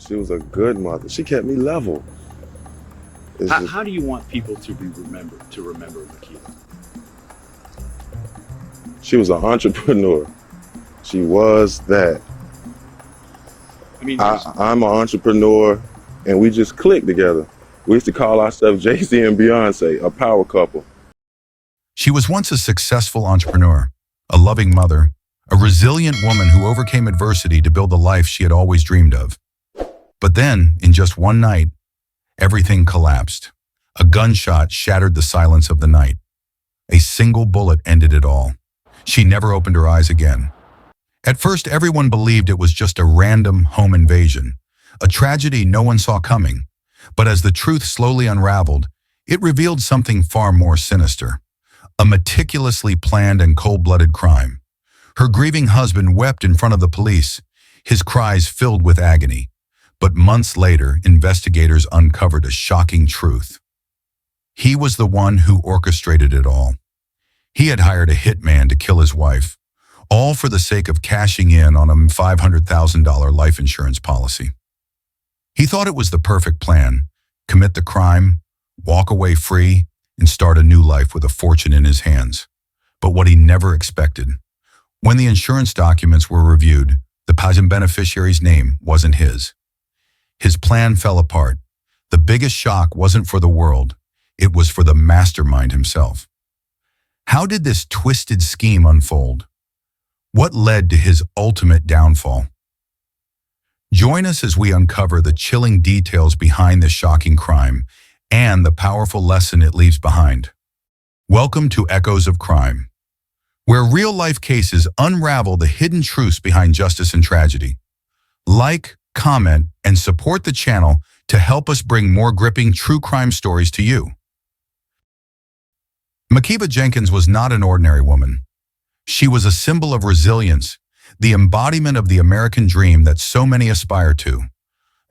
She was a good mother. She kept me level. How do you want people to remember Makeva? She was an entrepreneur. She was that. I mean, I'm an entrepreneur, and we just clicked together. We used to call ourselves Jay-Z and Beyonce, a power couple. She was once a successful entrepreneur, a loving mother, a resilient woman who overcame adversity to build the life she had always dreamed of. But then, in just one night, everything collapsed. A gunshot shattered the silence of the night. A single bullet ended it all. She never opened her eyes again. At first, everyone believed it was just a random home invasion, a tragedy no one saw coming. But as the truth slowly unraveled, it revealed something far more sinister. A meticulously planned and cold-blooded crime. Her grieving husband wept in front of the police, his cries filled with agony. But months later, investigators uncovered a shocking truth. He was the one who orchestrated it all. He had hired a hitman to kill his wife, all for the sake of cashing in on a $500,000 life insurance policy. He thought it was the perfect plan: commit the crime, walk away free, and start a new life with a fortune in his hands. But what he never expected, when the insurance documents were reviewed, the beneficiary's name wasn't his. His plan fell apart. The biggest shock wasn't for the world, it was for the mastermind himself. How did this twisted scheme unfold? What led to his ultimate downfall? Join us as we uncover the chilling details behind this shocking crime and the powerful lesson it leaves behind. Welcome to Echoes of Crime, where real-life cases unravel the hidden truths behind justice and tragedy. Like, comment, and support the channel to help us bring more gripping true crime stories to you. Makeva Jenkins was not an ordinary woman. She was a symbol of resilience, the embodiment of the American dream that so many aspire to.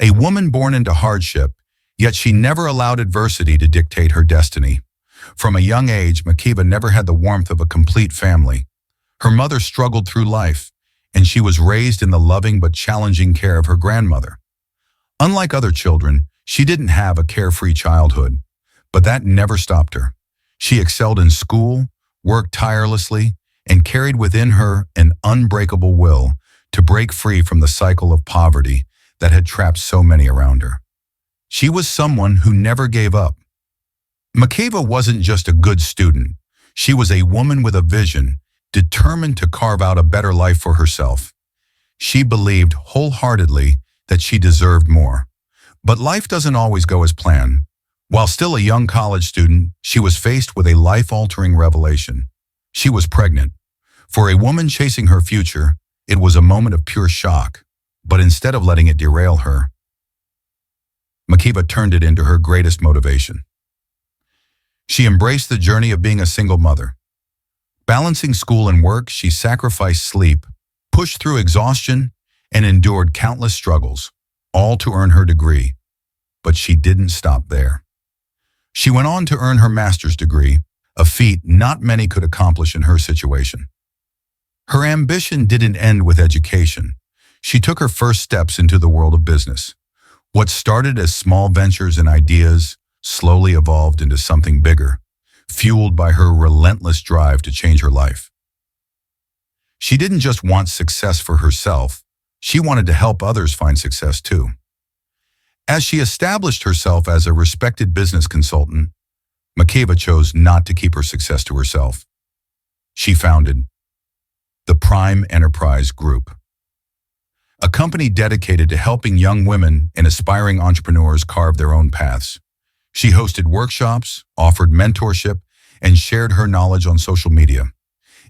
A woman born into hardship, yet she never allowed adversity to dictate her destiny. From a young age, Makeva never had the warmth of a complete family. Her mother struggled through life, and she was raised in the loving but challenging care of her grandmother. Unlike other children, she didn't have a carefree childhood, but that never stopped her. She excelled in school, worked tirelessly, and carried within her an unbreakable will to break free from the cycle of poverty that had trapped so many around her. She was someone who never gave up. Makeva wasn't just a good student. She was a woman with a vision, determined to carve out a better life for herself. She believed wholeheartedly that she deserved more. But life doesn't always go as planned. While still a young college student, she was faced with a life-altering revelation. She was pregnant. For a woman chasing her future, it was a moment of pure shock. But instead of letting it derail her, Makeva turned it into her greatest motivation. She embraced the journey of being a single mother. Balancing school and work, she sacrificed sleep, pushed through exhaustion, and endured countless struggles, all to earn her degree. But she didn't stop there. She went on to earn her master's degree, a feat not many could accomplish in her situation. Her ambition didn't end with education. She took her first steps into the world of business. What started as small ventures and ideas slowly evolved into something bigger, fueled by her relentless drive to change her life. She didn't just want success for herself, she wanted to help others find success too. As she established herself as a respected business consultant, Makeva chose not to keep her success to herself. She founded the Prime Enterprise Group, a company dedicated to helping young women and aspiring entrepreneurs carve their own paths. She hosted workshops, offered mentorship, and shared her knowledge on social media,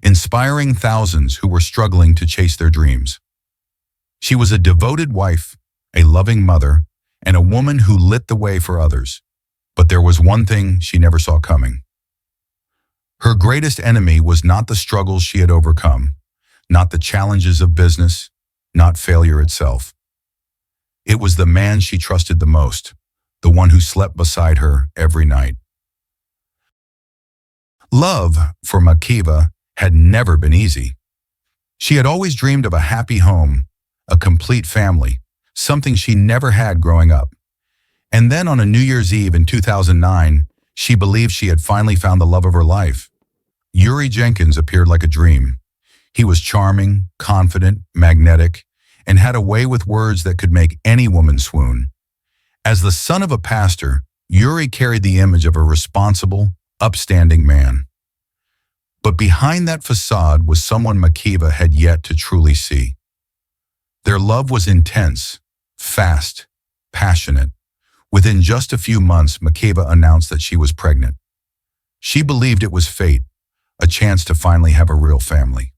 inspiring thousands who were struggling to chase their dreams. She was a devoted wife, a loving mother, and a woman who lit the way for others. But there was one thing she never saw coming. Her greatest enemy was not the struggles she had overcome, not the challenges of business, not failure itself. It was the man she trusted the most, the one who slept beside her every night. Love, for Makeva, had never been easy. She had always dreamed of a happy home, a complete family, something she never had growing up. And then on a New Year's Eve in 2009, she believed she had finally found the love of her life. Hired Jenkins appeared like a dream. He was charming, confident, magnetic, and had a way with words that could make any woman swoon. As the son of a pastor, Hired carried the image of a responsible, upstanding man. But behind that facade was someone Makeva had yet to truly see. Their love was intense, fast, passionate. Within just a few months, Makeva announced that she was pregnant. She believed it was fate, a chance to finally have a real family.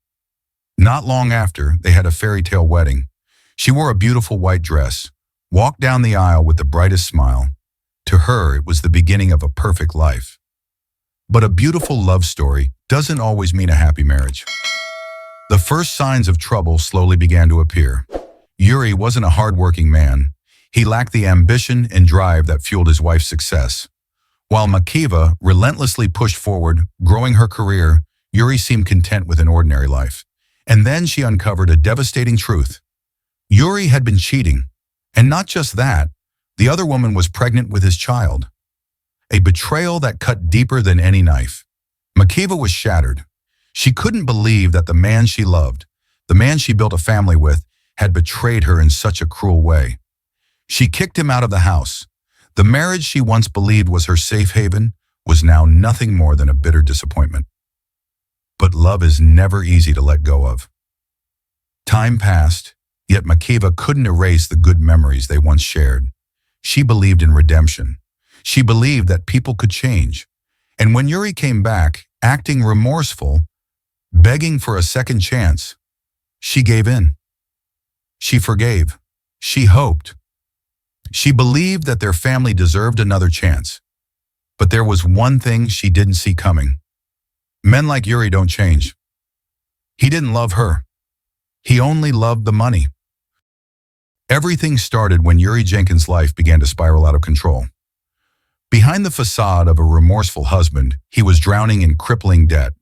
Not long after, they had a fairy tale wedding. She wore a beautiful white dress, walked down the aisle with the brightest smile. To her, it was the beginning of a perfect life. But a beautiful love story doesn't always mean a happy marriage. The first signs of trouble slowly began to appear. Hired wasn't a hard-working man. He lacked the ambition and drive that fueled his wife's success. While Makeva relentlessly pushed forward, growing her career, Hired seemed content with an ordinary life. And then she uncovered a devastating truth. Hired had been cheating. And not just that, the other woman was pregnant with his child. A betrayal that cut deeper than any knife. Makeva was shattered. She couldn't believe that the man she loved, the man she built a family with, had betrayed her in such a cruel way. She kicked him out of the house. The marriage she once believed was her safe haven was now nothing more than a bitter disappointment. But love is never easy to let go of. Time passed, yet Makeva couldn't erase the good memories they once shared. She believed in redemption. She believed that people could change. And when Hired came back, acting remorseful, begging for a second chance, she gave in. She forgave. She hoped. She believed that their family deserved another chance. But there was one thing she didn't see coming. Men like Hired don't change. He didn't love her. He only loved the money. Everything started when Hired Jenkins' life began to spiral out of control. Behind the facade of a remorseful husband, he was drowning in crippling debt.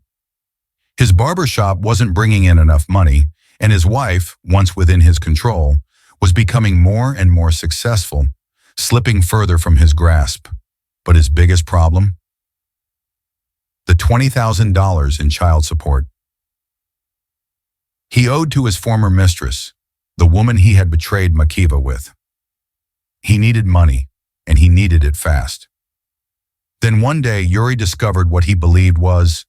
His barbershop wasn't bringing in enough money, and his wife, once within his control, was becoming more and more successful, slipping further from his grasp. But his biggest problem? The $20,000 in child support. He owed to his former mistress, the woman he had betrayed Makeva with. He needed money, and he needed it fast. Then one day, Hired discovered what he believed was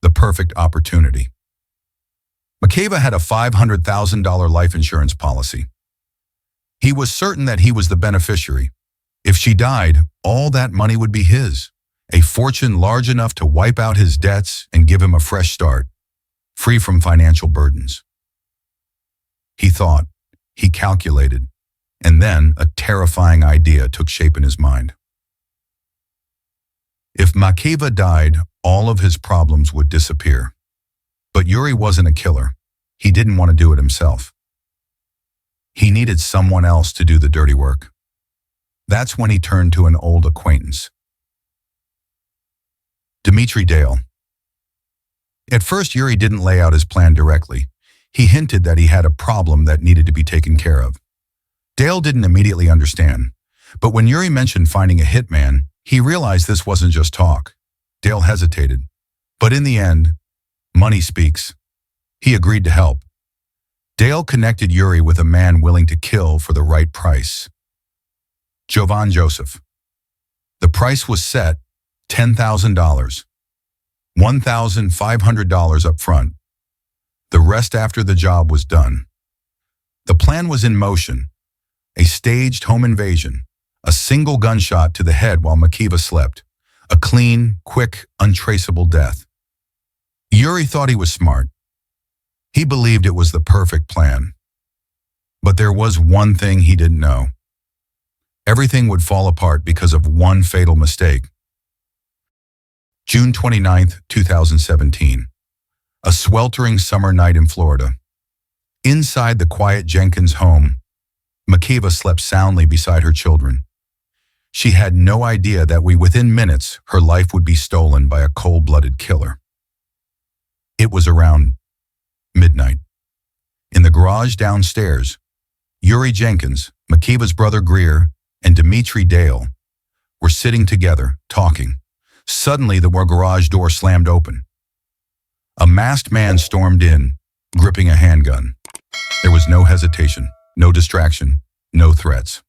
the perfect opportunity. Makeva had a $500,000 life insurance policy. He was certain that he was the beneficiary. If she died, all that money would be his, a fortune large enough to wipe out his debts and give him a fresh start, free from financial burdens. He thought, he calculated, and then a terrifying idea took shape in his mind. If Makeva died, all of his problems would disappear. But Hired wasn't a killer. He didn't want to do it himself. He needed someone else to do the dirty work. That's when he turned to an old acquaintance. Dimitri Dale. At first, Hired didn't lay out his plan directly. He hinted that he had a problem that needed to be taken care of. Dale didn't immediately understand, but when Hired mentioned finding a hitman, he realized this wasn't just talk. Dale hesitated, but in the end, money speaks. He agreed to help. Dale connected Hired with a man willing to kill for the right price. Jovan Joseph. The price was set, $10,000. $1,500 up front. The rest after the job was done. The plan was in motion. A staged home invasion. A single gunshot to the head while Makeva slept. A clean, quick, untraceable death. Hired thought he was smart. He believed it was the perfect plan. But there was one thing he didn't know. Everything would fall apart because of one fatal mistake. June 29, 2017. A sweltering summer night in Florida. Inside the quiet Jenkins home, Makeva slept soundly beside her children. She had no idea that within minutes, her life would be stolen by a cold-blooded killer. It was around midnight. In the garage downstairs, Yuri Jenkins, Makeva's brother Greer, and Dimitri Dale were sitting together, talking. Suddenly, the garage door slammed open. A masked man stormed in, gripping a handgun. There was no hesitation, no distraction, no threats.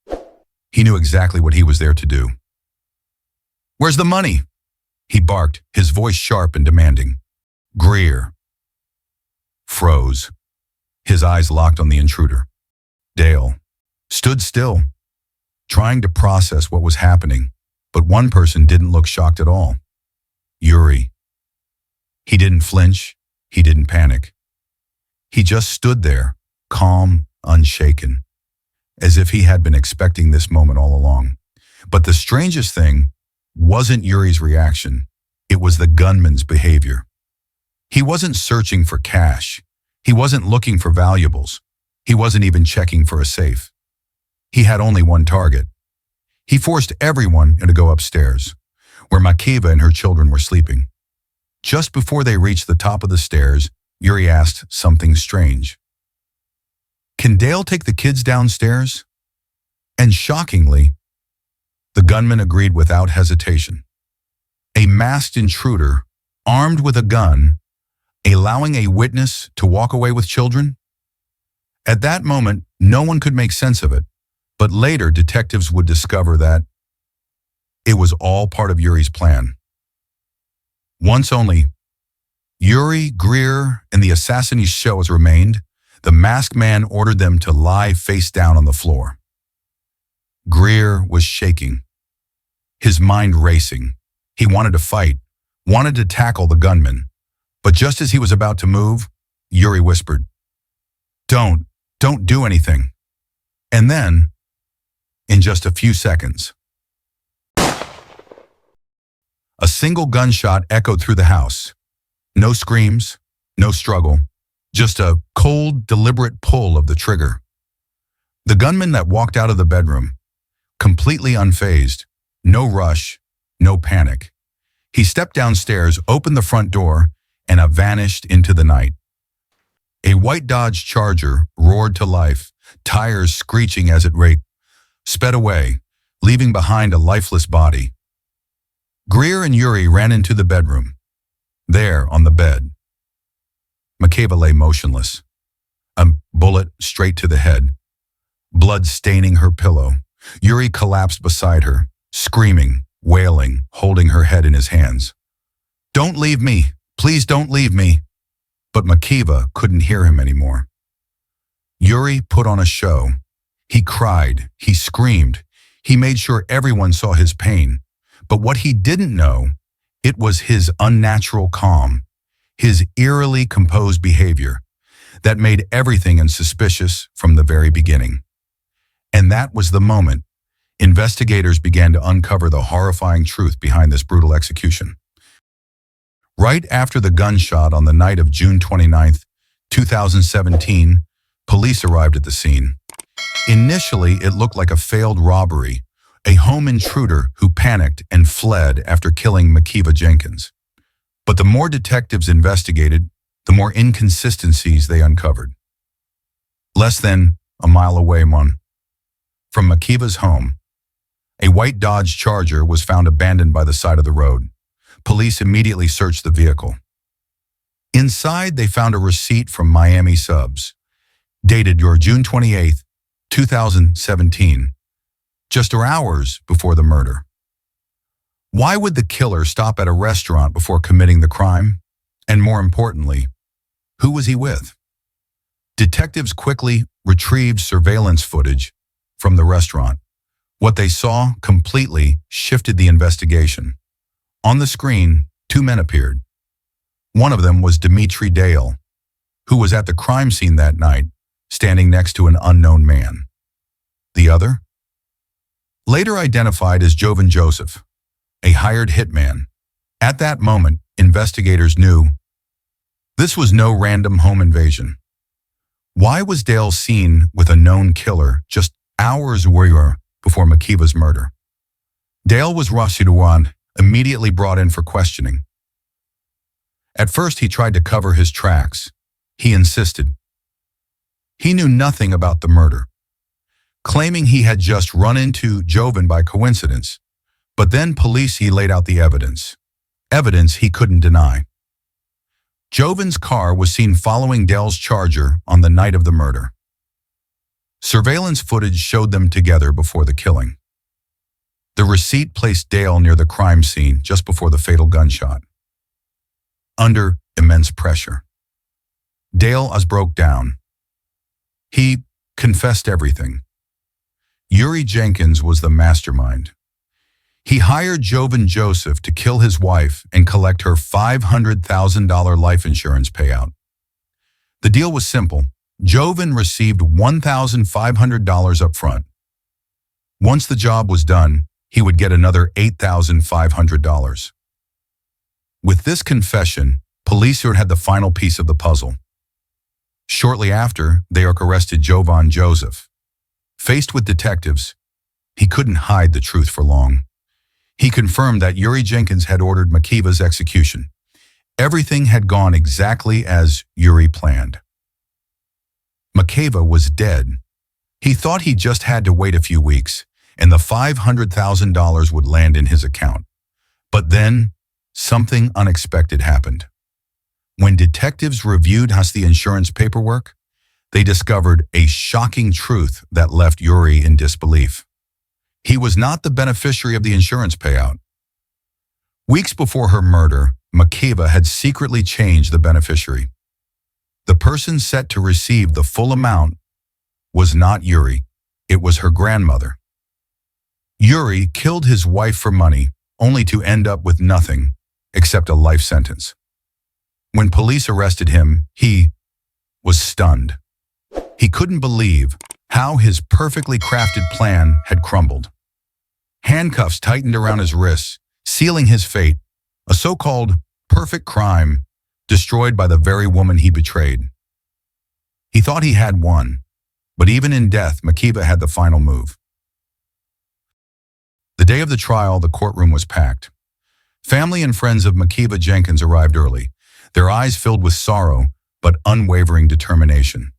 He knew exactly what he was there to do. "Where's the money?" he barked, his voice sharp and demanding. Greer froze, his eyes locked on the intruder. Dale stood still, trying to process what was happening, but one person didn't look shocked at all. Yuri. He didn't flinch, he didn't panic. He just stood there, calm, unshaken, as if he had been expecting this moment all along. But the strangest thing wasn't Yuri's reaction, it was the gunman's behavior. He wasn't searching for cash. He wasn't looking for valuables. He wasn't even checking for a safe. He had only one target. He forced everyone to go upstairs, where Makeva and her children were sleeping. Just before they reached the top of the stairs, Yuri asked something strange. "Can Dale take the kids downstairs?" And shockingly, the gunman agreed without hesitation. A masked intruder, armed with a gun, allowing a witness to walk away with children? At that moment, no one could make sense of it, but later detectives would discover that it was all part of Yuri's plan. Once only Yuri, Greer, and the assassin's shells remained, the masked man ordered them to lie face down on the floor. Greer was shaking, his mind racing. He wanted to fight, wanted to tackle the gunman. But just as he was about to move, Yuri whispered, Don't do anything." And then, in just a few seconds, a single gunshot echoed through the house. No screams, no struggle, just a cold, deliberate pull of the trigger. The gunman that walked out of the bedroom, completely unfazed, no rush, no panic. He stepped downstairs, opened the front door, and vanished into the night. A white Dodge Charger roared to life, tires screeching as it sped away, leaving behind a lifeless body. Greer and Yuri ran into the bedroom. There, on the bed, Makeva lay motionless, a bullet straight to the head, blood staining her pillow. Yuri collapsed beside her, screaming, wailing, holding her head in his hands. "Don't leave me! Please don't leave me!" But Makeva couldn't hear him anymore. Yuri put on a show. He cried, he screamed, he made sure everyone saw his pain. But what he didn't know, it was his unnatural calm, his eerily composed behavior that made everything unsuspicious from the very beginning. And that was the moment investigators began to uncover the horrifying truth behind this brutal execution. Right after the gunshot on the night of June 29th, 2017, police arrived at the scene. Initially, it looked like a failed robbery, a home intruder who panicked and fled after killing Makeva Jenkins. But the more detectives investigated, the more inconsistencies they uncovered. Less than a mile away from Makeva's home, a white Dodge Charger was found abandoned by the side of the road. Police immediately searched the vehicle. Inside, they found a receipt from Miami Subs, dated June 28th, 2017, just hours before the murder. Why would the killer stop at a restaurant before committing the crime? And more importantly, who was he with? Detectives quickly retrieved surveillance footage from the restaurant. What they saw completely shifted the investigation. On the screen, two men appeared. One of them was Dimitri Dale, who was at the crime scene that night, standing next to an unknown man. The other? Later identified as Jovan Joseph, a hired hitman. At that moment, investigators knew this was no random home invasion. Why was Dale seen with a known killer just hours before Makeva's murder? Dale was Rasudawan, immediately brought in for questioning. At first, he tried to cover his tracks. He insisted he knew nothing about the murder. claiming he had just run into Jovan by coincidence. But then he laid out the evidence. Evidence he couldn't deny. Jovan's car was seen following Dale's Charger on the night of the murder. Surveillance footage showed them together before the killing. The receipt placed Dale near the crime scene just before the fatal gunshot. Under immense pressure, Dale broke down. He confessed everything. Eerie Jenkins was the mastermind. He hired Jovan Joseph to kill his wife and collect her $500,000 life insurance payout. The deal was simple. Jovan received $1,500 up front. Once the job was done, he would get another $8,500. With this confession, police had the final piece of the puzzle. Shortly after, they arrested Jovan Joseph. Faced with detectives, he couldn't hide the truth for long. He confirmed that Eerie Jenkins had ordered Makeva's execution. Everything had gone exactly as Eerie planned. Makeva was dead. He thought he just had to wait a few weeks, and the $500,000 would land in his account. But then, something unexpected happened. When detectives reviewed the insurance paperwork, they discovered a shocking truth that left Eerie in disbelief. He was not the beneficiary of the insurance payout. Weeks before her murder, Makeva had secretly changed the beneficiary. The person set to receive the full amount was not Eerie, it was her grandmother. Eerie killed his wife for money, only to end up with nothing except a life sentence. When police arrested him, he was stunned. He couldn't believe how his perfectly crafted plan had crumbled. Handcuffs tightened around his wrists, sealing his fate, a so-called perfect crime destroyed by the very woman he betrayed. He thought he had won, but even in death, Makeva had the final move. The day of the trial, the courtroom was packed. Family and friends of Makeva Jenkins arrived early, their eyes filled with sorrow but unwavering determination.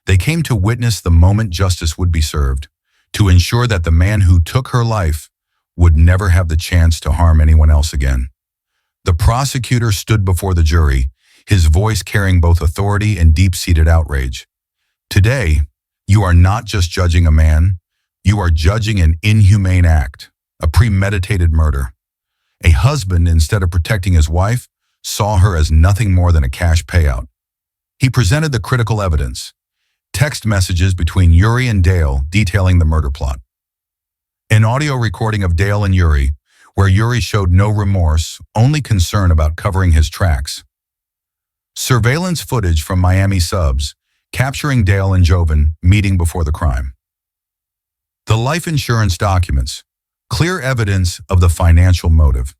They came to witness the moment justice would be served, to ensure that the man who took her life would never have the chance to harm anyone else again. The prosecutor stood before the jury, his voice carrying both authority and deep-seated outrage. Today, you are not just judging a man, you are judging an inhumane act, a premeditated murder. A husband, instead of protecting his wife, saw her as nothing more than a cash payout. He presented the critical evidence, text messages between Eerie and Dale detailing the murder plot. An audio recording of Dale and Eerie, where Eerie showed no remorse, only concern about covering his tracks. Surveillance footage from Miami subs, capturing Dale and Jovan meeting before the crime. The life insurance documents, clear evidence of the financial motive.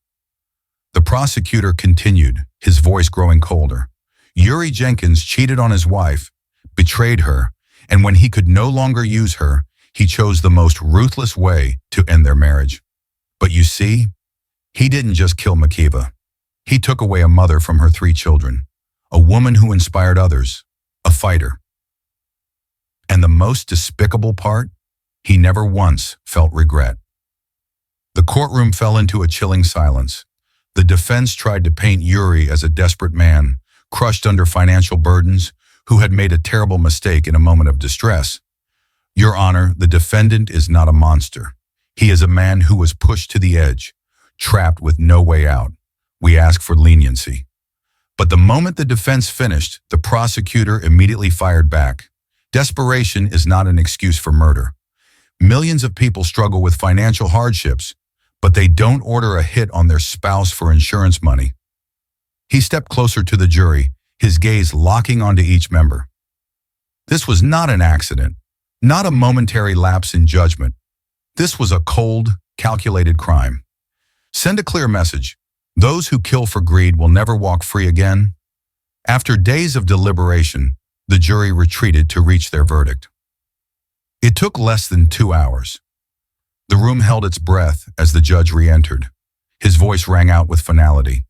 The prosecutor continued, his voice growing colder. Eerie Jenkins cheated on his wife, betrayed her, and when he could no longer use her, he chose the most ruthless way to end their marriage. But you see, he didn't just kill Makeva. He took away a mother from her 3 children, a woman who inspired others, a fighter. And the most despicable part, he never once felt regret. The courtroom fell into a chilling silence. The defense tried to paint Eerie as a desperate man, crushed under financial burdens, who had made a terrible mistake in a moment of distress. Your Honor, the defendant is not a monster. He is a man who was pushed to the edge, trapped with no way out. We ask for leniency. But the moment the defense finished, the prosecutor immediately fired back. Desperation is not an excuse for murder. Millions of people struggle with financial hardships, but they don't order a hit on their spouse for insurance money. He stepped closer to the jury, his gaze locking onto each member. This was not an accident, not a momentary lapse in judgment. This was a cold, calculated crime. Send a clear message. Those who kill for greed will never walk free again. After days of deliberation, the jury retreated to reach their verdict. It took less than 2 hours. The room held its breath as the judge re-entered. His voice rang out with finality.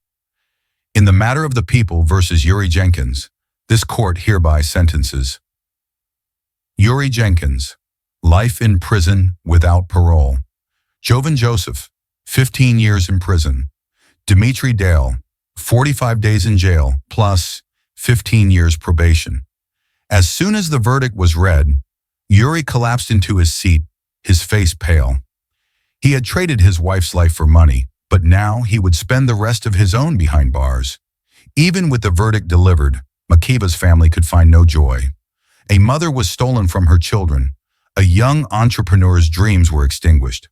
In the matter of the people versus Eerie Jenkins, this court hereby sentences Eerie Jenkins, life in prison without parole. Jovan Joseph, 15 years in prison. Dimitri Dale, 45 days in jail plus 15 years probation. As soon as the verdict was read, Yuri collapsed into his seat, his face pale. He had traded his wife's life for money, but now he would spend the rest of his own behind bars. Even with the verdict delivered, Makeva's family could find no joy. A mother was stolen from her children. A young entrepreneur's dreams were extinguished.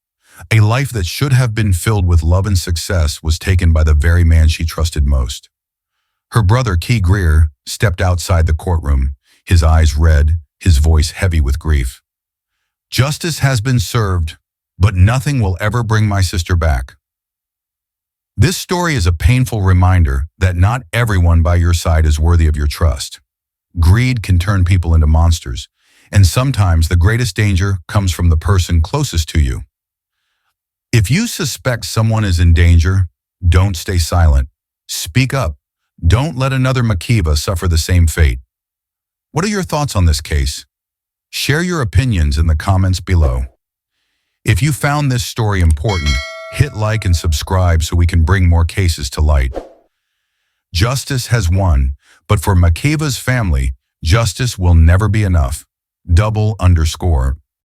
A life that should have been filled with love and success was taken by the very man she trusted most. Her brother, Key Greer, stepped outside the courtroom, his eyes red, his voice heavy with grief. Justice has been served, but nothing will ever bring my sister back. This story is a painful reminder that not everyone by your side is worthy of your trust. Greed can turn people into monsters, and sometimes the greatest danger comes from the person closest to you. If you suspect someone is in danger, don't stay silent. Speak up. Don't let another Makeva suffer the same fate. What are your thoughts on this case? Share your opinions in the comments below. If you found this story important, hit like and subscribe so we can bring more cases to light. Justice has won, but for Makeva's family, justice will never be enough. _.